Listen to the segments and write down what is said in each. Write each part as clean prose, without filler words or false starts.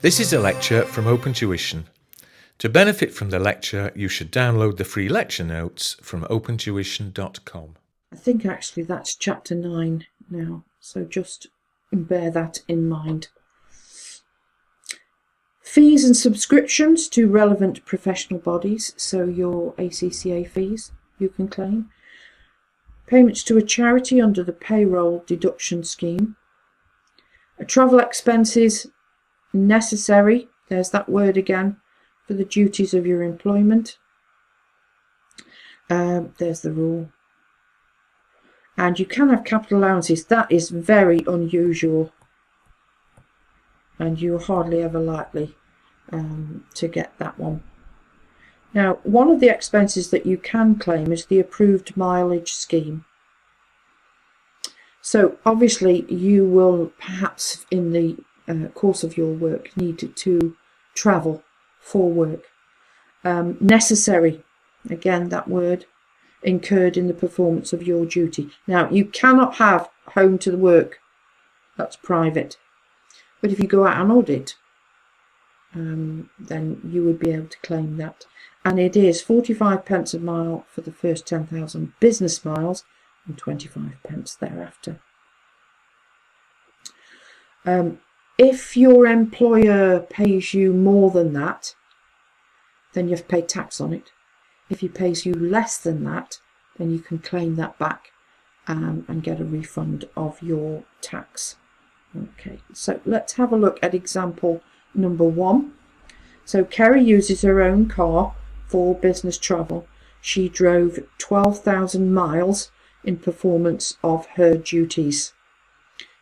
This is a lecture from Open Tuition. To benefit from the lecture, you should download the free lecture notes from opentuition.com. I think actually that's chapter 9 now, so just bear that in mind. Fees and subscriptions to relevant professional bodies, so your ACCA fees you can claim. Payments to a charity under the payroll deduction scheme. Travel expenses necessary, there's that word again, for the duties of your employment. There's the rule. And you can have capital allowances. That is very unusual, and you're hardly ever likely to get that one. Now, one of the expenses that you can claim is the approved mileage scheme. So obviously you will perhaps in the course of your work need to travel for work. Necessary, again that word, incurred in the performance of your duty. Now you cannot have home to the work, that's private, but if you go out on audit then you would be able to claim that, and it is 45 pence a mile for the first 10,000 business miles and 25 pence thereafter. If your employer pays you more than that, then you have to pay tax on it. If he pays you less than that, then you can claim that back and get a refund of your tax. Okay, so let's have a look at example number 1. So Kerry uses her own car for business travel. She drove 12,000 miles in performance of her duties.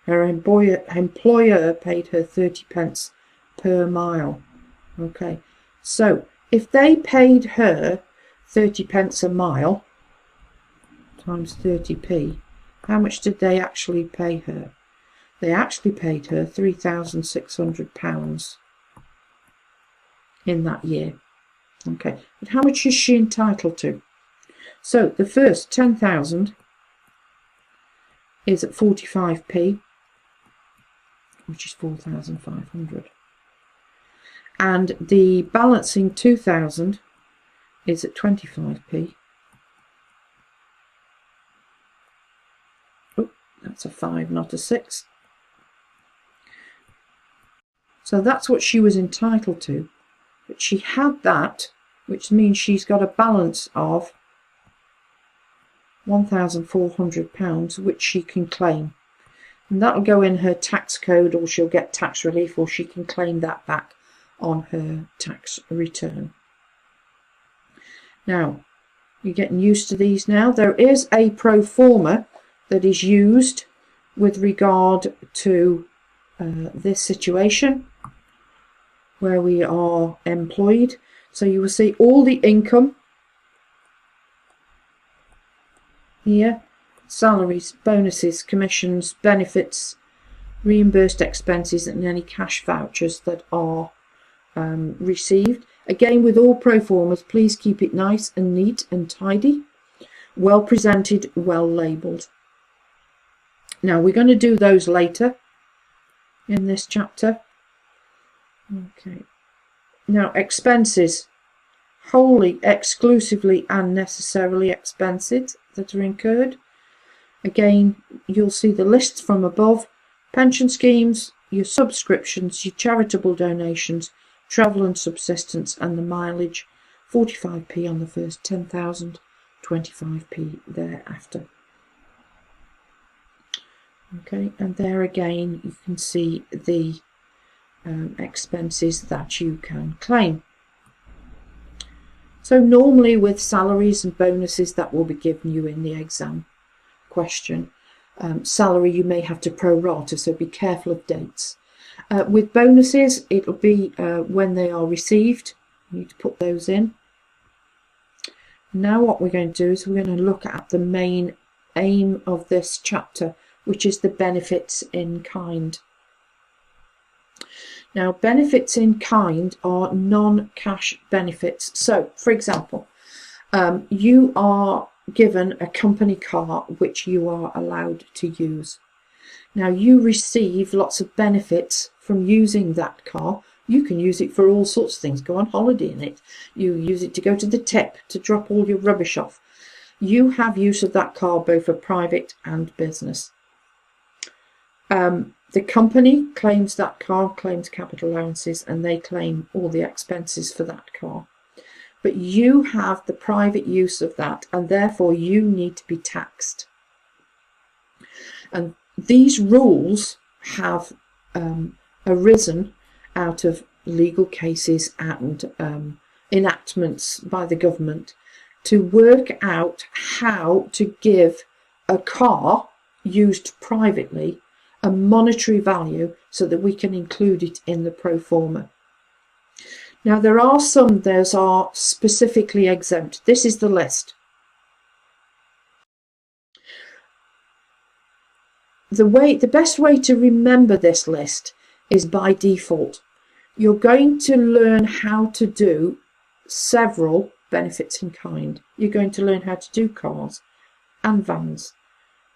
Her employer paid her 30 pence per mile. Okay, so if they paid her 30 pence a mile times 30p, how much did they actually pay her? They actually paid her £3,600 in that year. Okay, but how much is she entitled to? So the first 10,000 is at 45p, which is 4,500. And the balancing 2,000 is at 25p. Oh, that's a 5, not a 6. So that's what she was entitled to. But she had that, which means she's got a balance of £1,400, which she can claim. And that'll go in her tax code, or she'll get tax relief, or she can claim that back on her tax return. Now, you're getting used to these now. There is a pro forma that is used with regard to this situation where we are employed. So you will see all the income here: salaries, bonuses, commissions, benefits, reimbursed expenses, and any cash vouchers that are received. Again, with all pro formas, please keep it nice and neat and tidy, well presented, well labelled. Now we're going to do those later in this chapter. Okay. Now expenses: wholly, exclusively and necessarily expenses that are incurred. Again, you'll see the lists from above: pension schemes, your subscriptions, your charitable donations, travel and subsistence, and the mileage, 45p on the first 10,000, 25p thereafter. Okay, and there again you can see the expenses that you can claim. So normally with salaries and bonuses, that will be given you in the exam question. Salary you may have to prorata, so be careful of dates. With bonuses, it'll be when they are received. You need to put those in. Now what we're going to do is we're going to look at the main aim of this chapter, which is the benefits in kind. Now, benefits in kind are non-cash benefits. So, for example, you are given a company car which you are allowed to use. Now, you receive lots of benefits from using that car, You can use it for all sorts of things. Go on holiday in it. You use it to go to the tip, to drop all your rubbish off. You have use of that car both for private and business. The company claims that car, claims capital allowances, and they claim all the expenses for that car. But you have the private use of that, and therefore you need to be taxed. And these rules have arisen out of legal cases and enactments by the government to work out how to give a car used privately a monetary value so that we can include it in the pro forma. Now there are some that are specifically exempt. This is the list. The best way to remember this list is by default. You're going to learn how to do several benefits in kind. You're going to learn how to do cars and vans.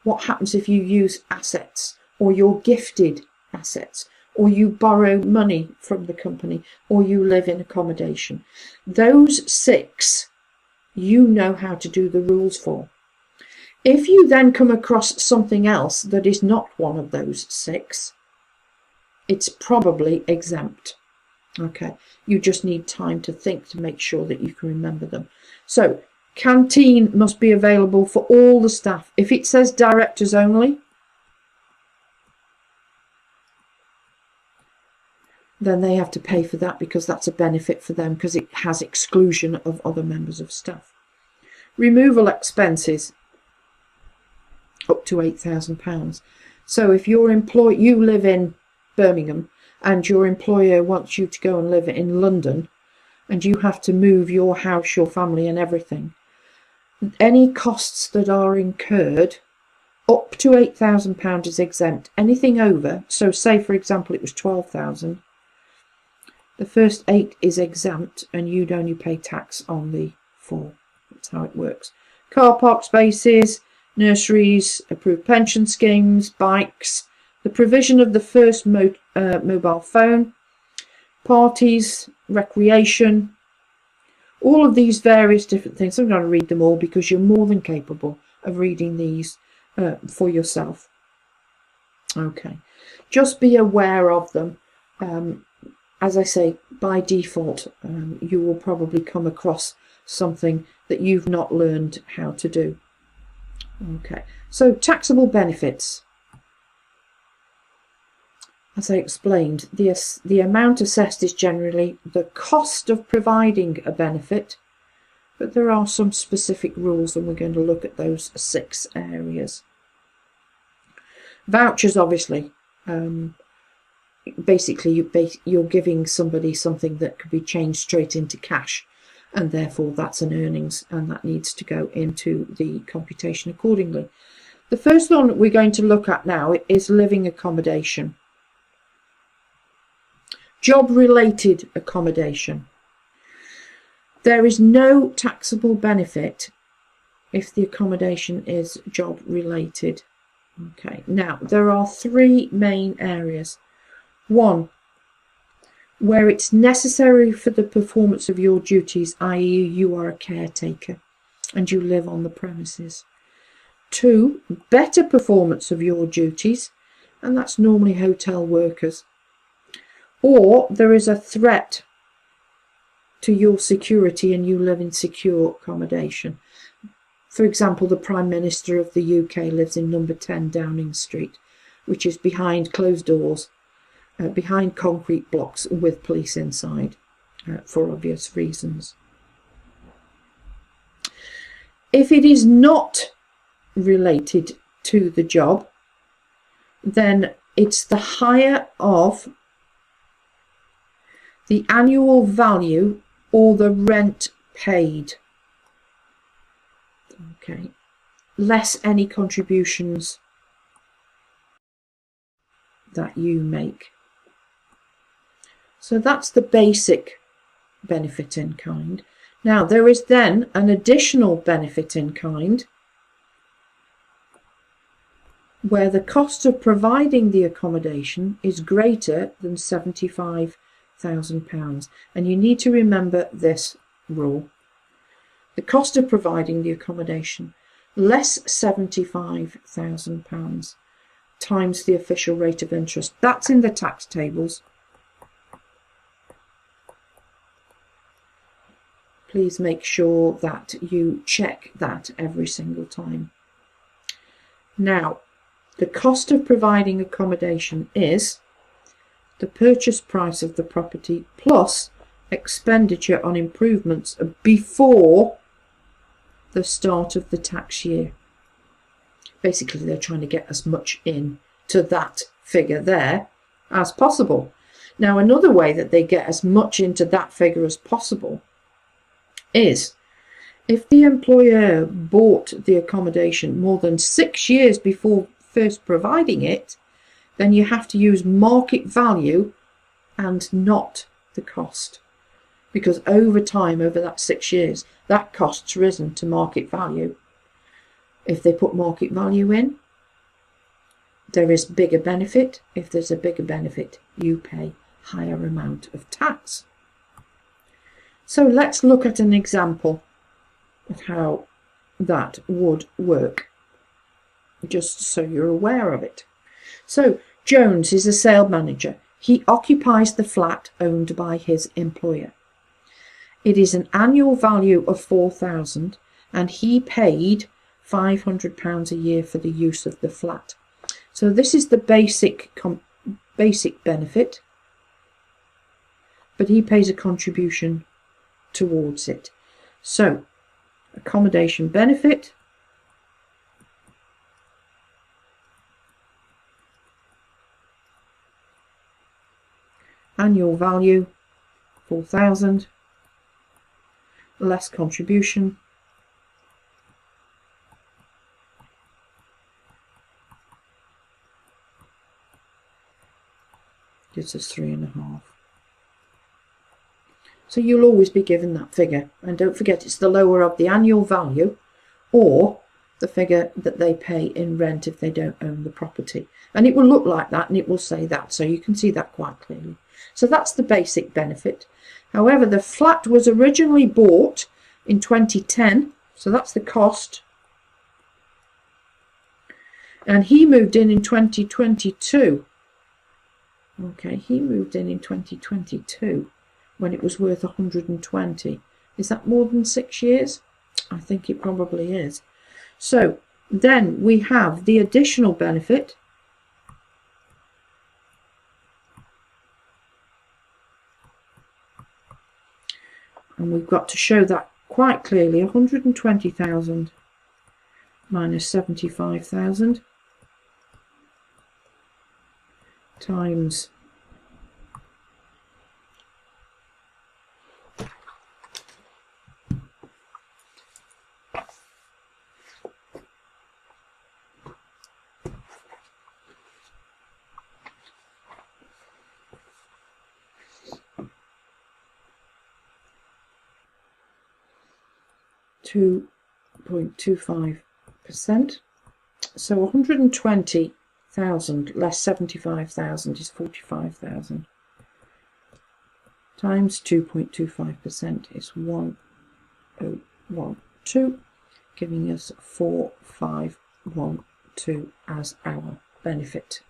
What happens if you use assets, or you're gifted assets, or you borrow money from the company, or you live in accommodation? Those 6 you know how to do the rules for. If you then come across something else that is not one of those 6, it's probably exempt. Okay, you just need time to think to make sure that you can remember them. So, canteen must be available for all the staff. If it says directors only, then they have to pay for that because that's a benefit for them because it has exclusion of other members of staff. Removal expenses up to £8,000. So if you live in Birmingham and your employer wants you to go and live in London and you have to move your house, your family and everything, any costs that are incurred up to £8,000 is exempt. Anything over, so say for example it was 12,000, the first 8 is exempt and you'd only pay tax on the 4. That's how it works. Car park spaces, nurseries, approved pension schemes, bikes, the provision of the first mobile phone, parties, recreation, all of these various different things. I'm going to read them all because you're more than capable of reading these for yourself. Okay, just be aware of them. As I say, by default, you will probably come across something that you've not learned how to do. Okay, so taxable benefits. As I explained, the amount assessed is generally the cost of providing a benefit, but there are some specific rules and we're going to look at those 6 areas. Vouchers, obviously. Basically, you're giving somebody something that could be changed straight into cash, and therefore that's an earnings, and that needs to go into the computation accordingly. The first one that we're going to look at now is living accommodation. Job-related accommodation. There is no taxable benefit if the accommodation is job-related. Okay, now there are 3 main areas. 1, where it's necessary for the performance of your duties, i.e. you are a caretaker and you live on the premises. 2, better performance of your duties, and that's normally hotel workers. Or there is a threat to your security and you live in secure accommodation. For example, the Prime Minister of the UK lives in number 10 Downing Street, which is behind closed doors, behind concrete blocks with police inside, for obvious reasons. If it is not related to the job, then it's the hire of the annual value or the rent paid. Okay, less any contributions that you make. So that's the basic benefit in kind. Now there is then an additional benefit in kind where the cost of providing the accommodation is greater than £75,000. £75,000. And you need to remember this rule. The cost of providing the accommodation less £75,000 times the official rate of interest. That's in the tax tables. Please make sure that you check that every single time. Now, the cost of providing accommodation is the purchase price of the property plus expenditure on improvements before the start of the tax year. Basically, they're trying to get as much in to that figure there as possible. Now, another way that they get as much into that figure as possible is if the employer bought the accommodation more than 6 years before first providing it, then you have to use market value and not the cost. Because over time, over that 6 years, that cost's risen to market value. If they put market value in, there is bigger benefit. If there's a bigger benefit, you pay higher amount of tax. So let's look at an example of how that would work, just so you're aware of it. So Jones is a sale manager. He occupies the flat owned by his employer. It is an annual value of £4,000 and he paid £500 a year for the use of the flat. So this is the basic benefit, but he pays a contribution towards it. So accommodation benefit annual value 4,000 less contribution gives us 3.5. So you'll always be given that figure, and don't forget it's the lower of the annual value or the figure that they pay in rent if they don't own the property. And it will look like that and it will say that, so you can see that quite clearly. So that's the basic benefit. However, the flat was originally bought in 2010, so that's the cost. And he moved in 2022. Okay, he moved in 2022 when it was worth 120. Is that more than 6 years? I think it probably is. So then we have the additional benefit. And we've got to show that quite clearly. 120,000 minus 75,000 times 2.25%. So 120,000 less 75,000 is 45,000 times 2.25% is 1,012, giving us 4,512 as our benefit.